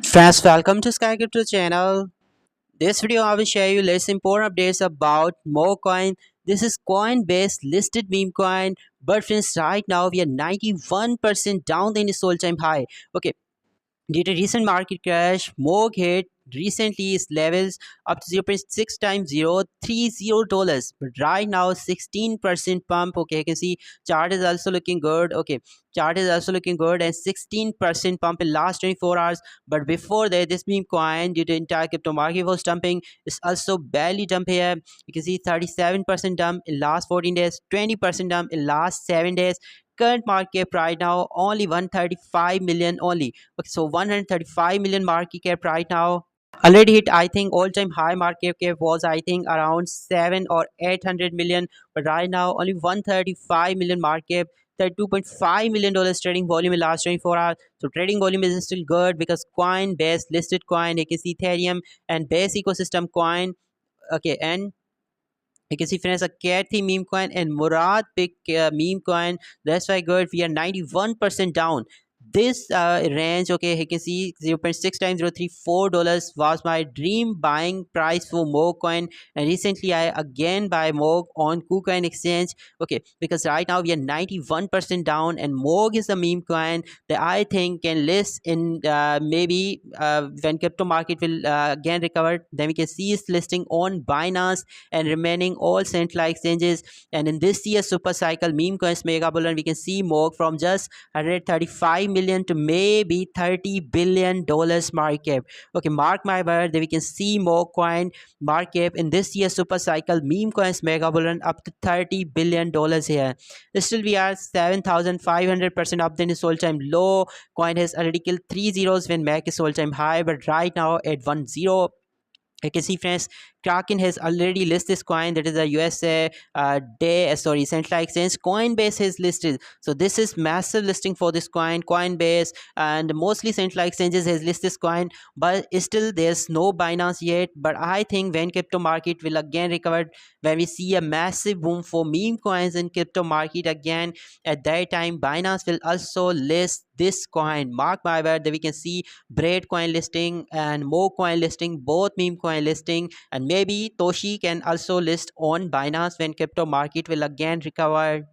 Friends, welcome to Sky Crypto channel. This video I will share you latest important updates about MoCoin. This is Coinbase listed meme coin, but friends, right now we are 91% down than its all-time high. Okay, due to recent market crash, Moog hit recently its levels up to 0.6 times $0.30. But right now, 16% pump. Okay, you can see chart is also looking good. Okay, chart is also looking good and 16% pump in last 24 hours. But before that, this meme coin, due to entire crypto market was dumping, is also barely dump here. You can see 37% dump in last 14 days, 20% dump in last 7 days. Current market cap right now only 135 million only. Okay, so 135 million market cap right now. Already hit, I think, all-time high market cap was, I think, around 7 or 800 million. But right now, only 135 million market cap. $32.5 million trading volume in last 24 hours. So trading volume is still good because Coinbase listed coin, you can see Ethereum and base ecosystem coin. Okay, and you can see friends a Kathy meme coin and Murad pick meme coin. That's why good. We are 91% down. This range, okay, you can see 0.6 times $0.34 was my dream buying price for Moog coin. And recently I again buy Moog on KuCoin exchange. Okay, because right now we are 91% down and Moog is a meme coin that I think can list in maybe when crypto market will again recover, then we can see its listing on Binance and remaining all centralized exchanges. And in this year super cycle meme coins mega bull, and we can see more from just 135 million to maybe $30 billion market cap. Okay, mark my word that we can see more coin market cap in this year super cycle meme coins mega bull run up to $30 billion here. Still we are 7,500% up than its all-time low. Coin has already killed three zeros when Mac is all-time high, but right now at 1 0. You can see friends, Kraken has already listed this coin, that is a USA sorry, central exchange. Coinbase has listed, so this is massive listing for this coin. Coinbase and mostly central exchanges has listed this coin, but still there's no Binance yet. But I think when crypto market will again recover, when we see a massive boom for meme coins in crypto market again, at that time Binance will also list this coin. Mark my word that we can see Braid coin listing and Mo coin listing, both meme coin listing, and maybe Toshi can also list on Binance when crypto market will again recover.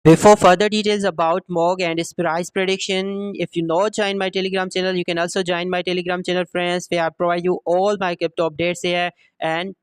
Before further details about Mog and its price prediction, if you not join my Telegram channel, you can also join my Telegram channel, friends, where I provide you all my crypto updates here and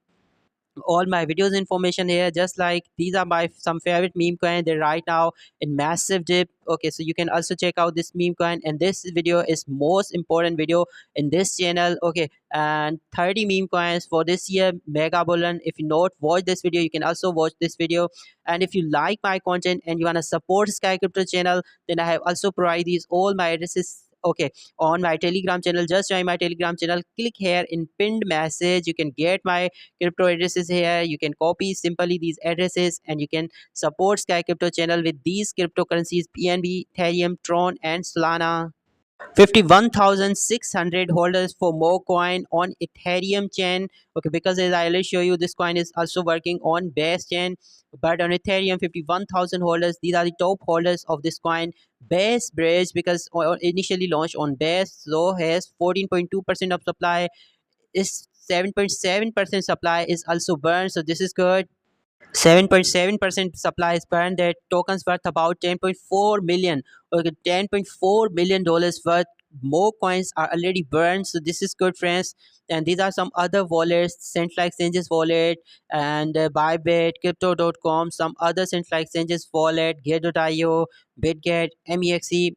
all my videos information here. Just like these are my some favorite meme coin, they're right now in massive dip. Okay, so you can also check out this meme coin, and this video is most important video in this channel. Okay, and 30 meme coins for this year mega bull run. If you not watch this video, you can also watch this video. And if you like my content and you want to support Sky Crypto channel, then I have also provided these all my addresses, okay, on my Telegram channel. Just join my Telegram channel, click here in pinned message, you can get my crypto addresses here. You can copy simply these addresses and you can support Sky Crypto channel with these cryptocurrencies: BNB, Ethereum, Tron, and Solana. 51,600 holders for more coin on Ethereum chain. Okay, because as I will show you, this coin is also working on Base chain, but on Ethereum, 51,000 holders. These are the top holders of this coin. Base Bridge, because initially launched on Base, so has 14.2% of supply, is 7.7% supply is also burned, so this is good. 7.7% supply is burned. That tokens worth about 10.4 million, okay, $10.4 million worth. More coins are already burned, so this is good, friends. And these are some other wallets: central exchanges wallet and Bybit, crypto.com, some other central exchanges wallet, Gate.io, Bitget, MEXE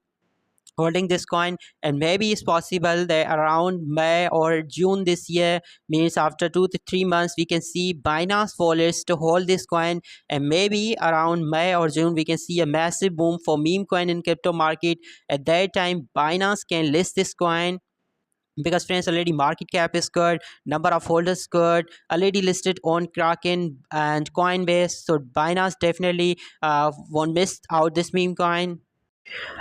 holding this coin. And maybe it's possible that around May or June this year, means after 2 to 3 months, we can see Binance wallets to hold this coin. And maybe around May or June we can see a massive boom for meme coin in crypto market. At that time Binance can list this coin, because friends, already market cap is good, number of holders good, already listed on Kraken and Coinbase, so Binance definitely won't miss out this meme coin.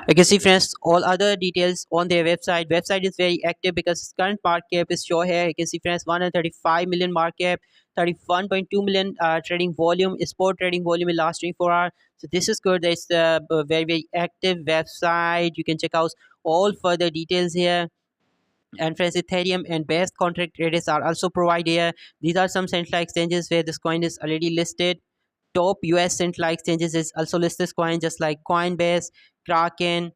You can see, friends, all other details on their website. Website is very active because current market cap is show here. You can see, friends, 135 million market cap, 31.2 million trading volume, sport trading volume in last 24 hours. So this is good. There's a very active website. You can check out all further details here. And friends, Ethereum and best contract rates are also provided here. These are some central exchanges where this coin is already listed. Top US central exchanges is also list this coin, just like Coinbase, Kraken,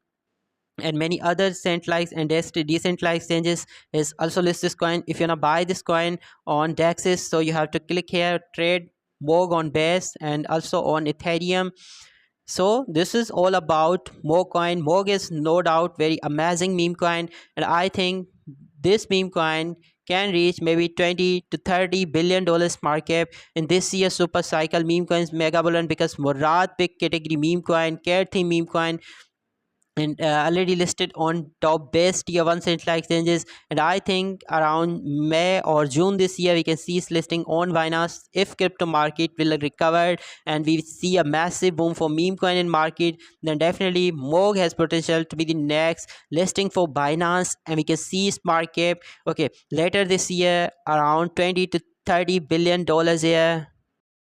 and many other centralized and decentralized exchanges is also list this coin. If you wanna buy this coin on Dexis, so you have to click here, trade Morg on Base and also on Ethereum. So this is all about Morg coin. Morg is no doubt very amazing meme coin, and I think this meme coin can reach maybe 20 to 30 billion dollars market in this year's super cycle meme coins mega bullion, because Murad pick category meme coin, cat theme meme coin, and already listed on top best tier 1 central exchanges. And I think around May or June this year we can see its listing on Binance if crypto market will recover and we see a massive boom for meme coin in market. Then definitely Morg has potential to be the next listing for Binance, and we can see its market okay later this year around 20 to 30 billion dollars here.